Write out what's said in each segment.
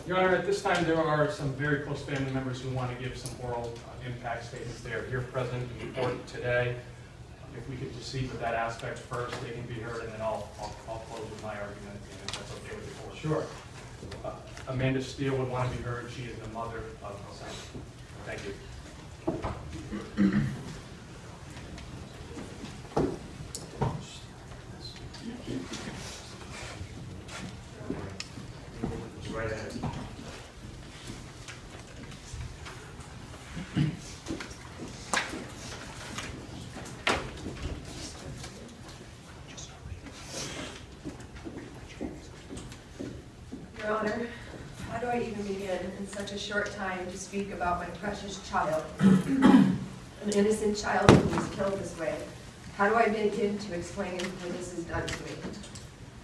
Your Honor, at this time there are some very close family members who want to give some oral impact statements. They are here present in court today. If we could proceed with that aspect first, they can be heard, and then I'll close with my argument, if that's okay with the court. Sure. Amanda Steele would want to be heard. She is the mother of Summer. Thank you. Right ahead. Your Honor, how do I even begin in such a short time to speak about my precious child, an innocent child who was killed this way? How do I begin to explain what this has done to me?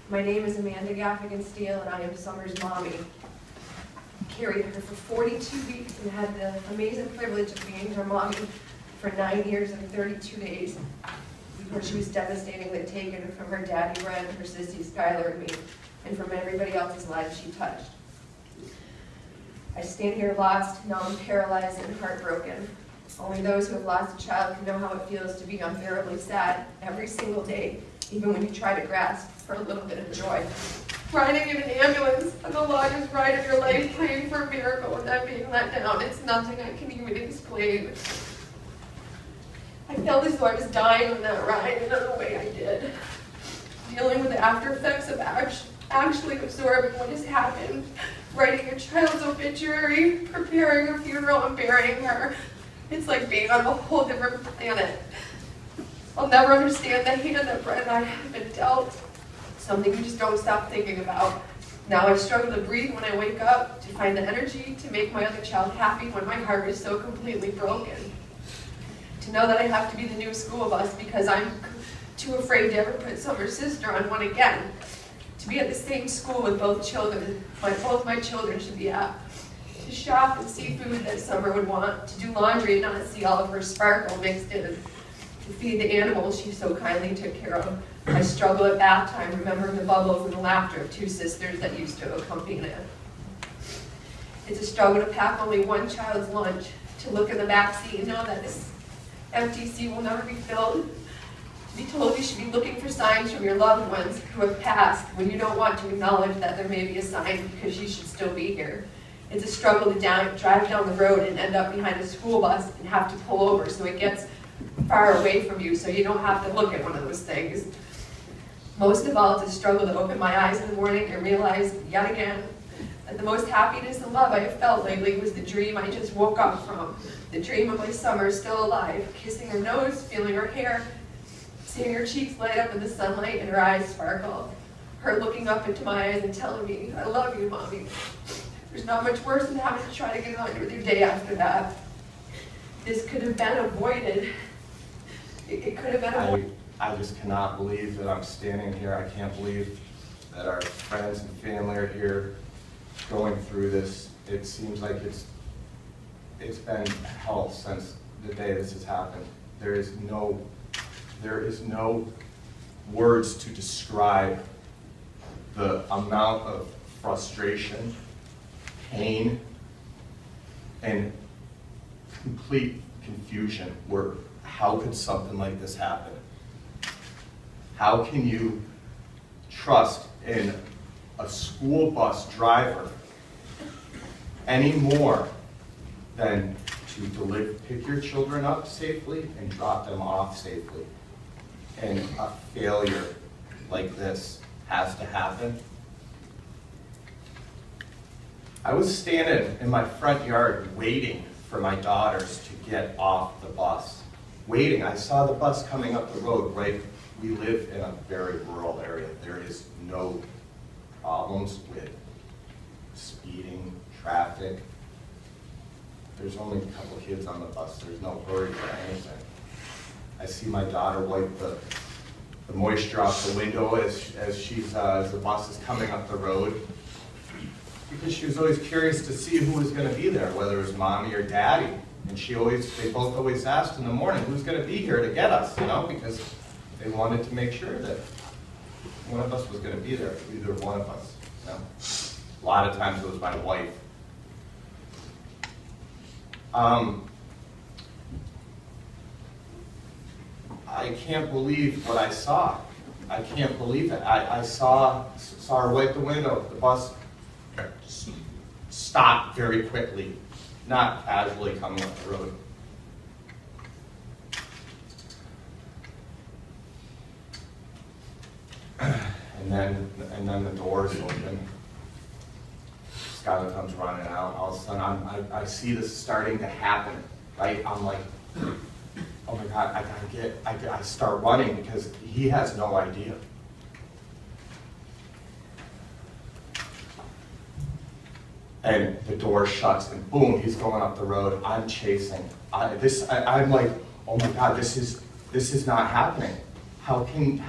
My name is Amanda Steele, and I am Summer's mommy. I carried her for 42 weeks and had the amazing privilege of being her mommy for 9 years and 32 days before she was devastatingly taken from her daddy Ren, her sissy Skylar, and me, and from everybody else's lives she touched. I stand here lost, numb, paralyzed, and heartbroken. Only those who have lost a child can know how it feels to be unbearably sad every single day, even when you try to grasp for a little bit of joy. Riding in an ambulance on the longest ride of your life, praying for a miracle and then being let down, it's nothing I can even explain. I felt as though I was dying on that ride in the way I did. Dealing with the after effects of actually absorbing what has happened, writing your child's obituary, preparing her funeral, and burying her. It's like being on a whole different planet. I'll never understand the hand that Brett and I have been dealt. Something you just don't stop thinking about. Now I struggle to breathe when I wake up, to find the energy to make my other child happy when my heart is so completely broken. To know that I have to be the new school bus because I'm too afraid to ever put Summer's sister on one again. To be at the same school with both children, both my children should be at. To shop and see food that Summer would want. To do laundry and not see all of her sparkle mixed in. To feed the animals she so kindly took care of. I struggle at bath time, remembering the bubbles and the laughter of two sisters that used to accompany it. It's a struggle to pack only one child's lunch, to look in the back seat and know that this empty seat will never be filled. To be told you should be looking for signs from your loved ones who have passed when you don't want to acknowledge that there may be a sign because she should still be here. It's a struggle to drive down the road and end up behind a school bus and have to pull over so it gets far away from you so you don't have to look at one of those things. Most of all, it's a struggle to open my eyes in the morning and realize, yet again, that the most happiness and love I have felt lately was the dream I just woke up from. The dream of my Summer still alive, kissing her nose, feeling her hair, seeing her cheeks light up in the sunlight and her eyes sparkle. Her looking up into my eyes and telling me, I love you, Mommy. There's not much worse than having to try to get on with your day after that. This could have been avoided. It could have been avoided. I just cannot believe that I'm standing here. I can't believe that our friends and family are here going through this. It seems like it's been hell since the day this has happened. There is no words to describe the amount of frustration, pain, and complete confusion where how could something like this happen? How can you trust in a school bus driver any more than to pick your children up safely and drop them off safely? And a failure like this has to happen. I was standing in my front yard waiting for my daughters to get off the bus. Waiting, I saw the bus coming up the road, right? We live in a very rural area. There is no problems with speeding, traffic. There's only a couple kids on the bus. There's no hurry for anything. I see my daughter wipe the moisture off the window as the bus is coming up the road, because she was always curious to see who was going to be there, whether it was Mommy or Daddy. And they both always asked in the morning, who's going to be here to get us, you know, because they wanted to make sure that one of us was going to be there, either one of us. You know? A lot of times it was my wife. I can't believe what I saw. I can't believe it. I saw her wipe the window. The bus stopped very quickly, not casually coming up the road. And then the doors open. Skylar comes running out. All of a sudden, I see this starting to happen. Right? I'm like, oh my God, I start running because he has no idea. And the door shuts, and boom, he's going up the road. I'm chasing. I'm like, oh my God, this is not happening. How can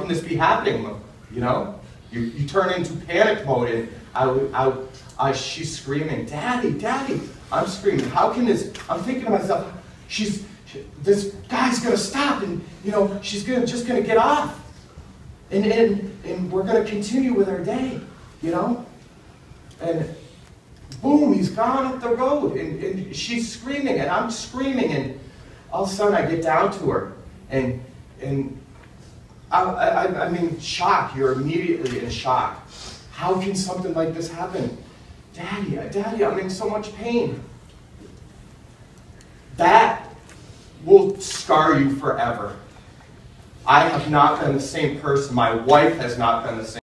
this be happening? You know, you turn into panic mode, and she's screaming, "Daddy, Daddy!" I'm screaming. How can this? I'm thinking to myself, this guy's gonna stop, and you know, she's just gonna get off, and we're gonna continue with our day, you know. And boom, he's gone up the road, and she's screaming, and I'm screaming, and all of a sudden I get down to her, and I'm in shock. You're immediately in shock. How can something like this happen? Daddy, Daddy, I'm in so much pain. That will scar you forever. I have not been the same person. My wife has not been the same